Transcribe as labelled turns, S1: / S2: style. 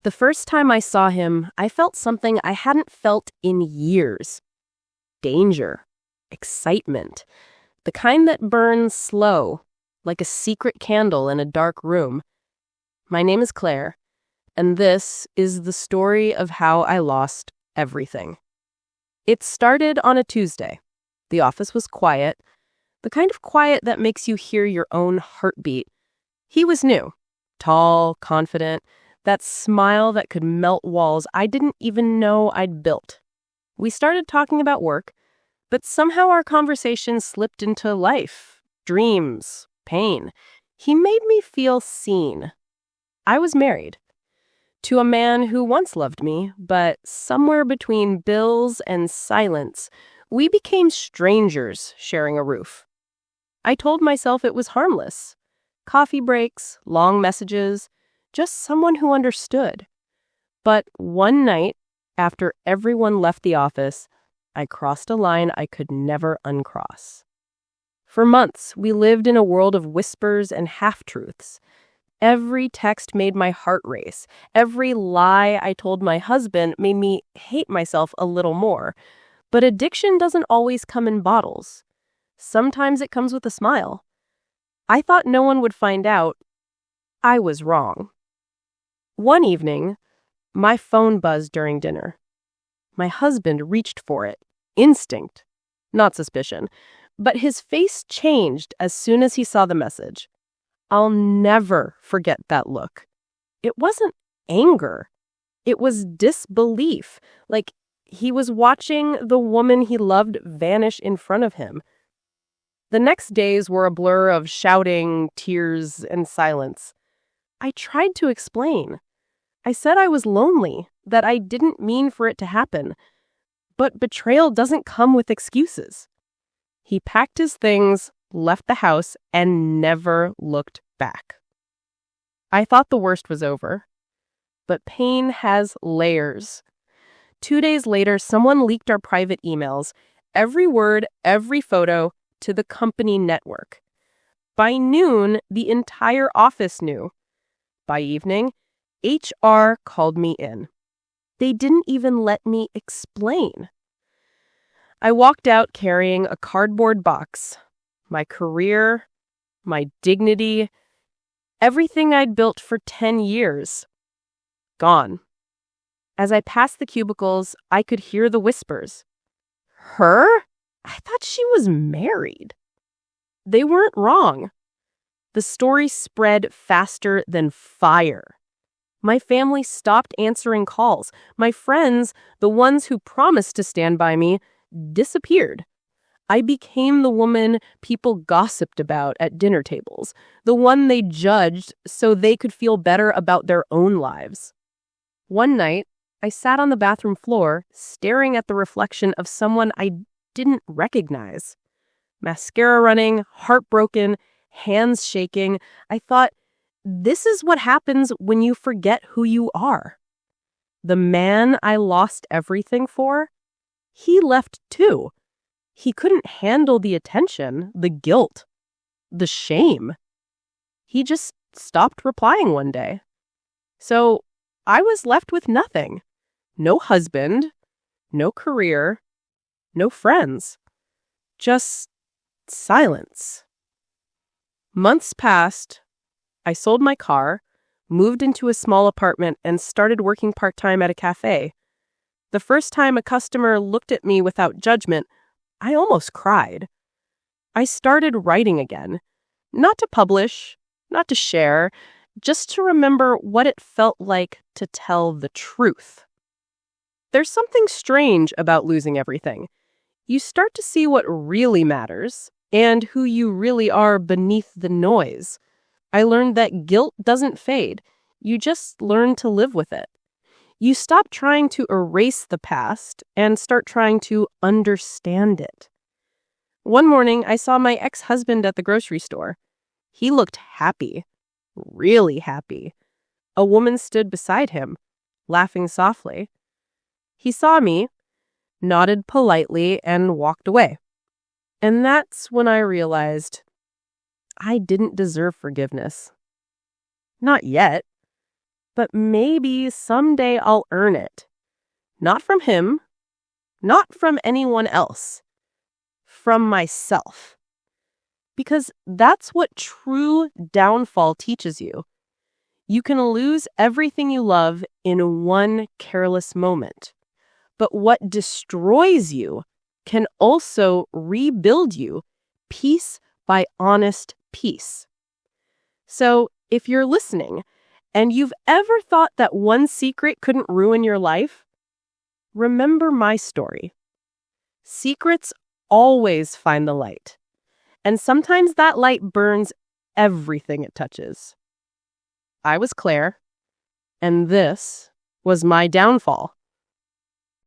S1: The first time I saw him, I felt something I hadn't felt in years. Danger. Excitement. The kind that burns slow, like a secret candle in a dark room. My name is Claire, and this is the story of how I lost everything. It started on a Tuesday. The office was quiet, the kind of quiet that makes you hear your own heartbeat. He was new, tall, confident, that smile that could melt walls I didn't even know I'd built. We started talking about work, but somehow our conversation slipped into life, dreams, pain. He made me feel seen. I was married to a man who once loved me, but somewhere between bills and silence, we became strangers sharing a roof. I told myself it was harmless. Coffee breaks, long messages, just someone who understood. But one night, after everyone left the office, I crossed a line I could never uncross. For months, we lived in a world of whispers and half-truths. Every text made my heart race. Every lie I told my husband made me hate myself a little more. But addiction doesn't always come in bottles. Sometimes it comes with a smile. I thought no one would find out. I was wrong. One evening, my phone buzzed during dinner. My husband reached for it. Instinct, not suspicion. But his face changed as soon as he saw the message. I'll never forget that look. It wasn't anger. It was disbelief, like he was watching the woman he loved vanish in front of him. The next days were a blur of shouting, tears, and silence. I tried to explain. I said I was lonely, that I didn't mean for it to happen. But betrayal doesn't come with excuses. He packed his things, left the house, and never looked back. I thought the worst was over. But pain has layers. 2 days later, someone leaked our private emails, every word, every photo, to the company network. By noon, the entire office knew. By evening, HR called me in. They didn't even let me explain. I walked out carrying a cardboard box. My career, my dignity, everything I'd built for 10 years. Gone. As I passed the cubicles, I could hear the whispers. Her? I thought she was married. They weren't wrong. The story spread faster than fire. My family stopped answering calls. My friends, the ones who promised to stand by me, disappeared. I became the woman people gossiped about at dinner tables, the one they judged so they could feel better about their own lives. One night, I sat on the bathroom floor, staring at the reflection of someone I didn't recognize. Mascara running, heartbroken, hands shaking. I thought, this is what happens when you forget who you are. The man I lost everything for, he left too. He couldn't handle the attention, the guilt, the shame. He just stopped replying one day. So I was left with nothing. No husband, no career, no friends. Just silence. Months passed. I sold my car, moved into a small apartment, and started working part-time at a cafe. The first time a customer looked at me without judgment, I almost cried. I started writing again. Not to publish, not to share, just to remember what it felt like to tell the truth. There's something strange about losing everything. You start to see what really matters and who you really are beneath the noise. I learned that guilt doesn't fade. You just learn to live with it. You stop trying to erase the past and start trying to understand it. One morning, I saw my ex-husband at the grocery store. He looked happy, really happy. A woman stood beside him, laughing softly. He saw me, nodded politely, and walked away. And that's when I realized I didn't deserve forgiveness. Not yet. but maybe someday I'll earn it. Not from him, not from anyone else, from myself. Because that's what true downfall teaches you. You can lose everything you love in one careless moment. But what destroys you can also rebuild you piece by honest piece. So if you're listening and you've ever thought that one secret couldn't ruin your life, remember my story. Secrets always find the light. And sometimes that light burns everything it touches. I was Claire, and this was my downfall.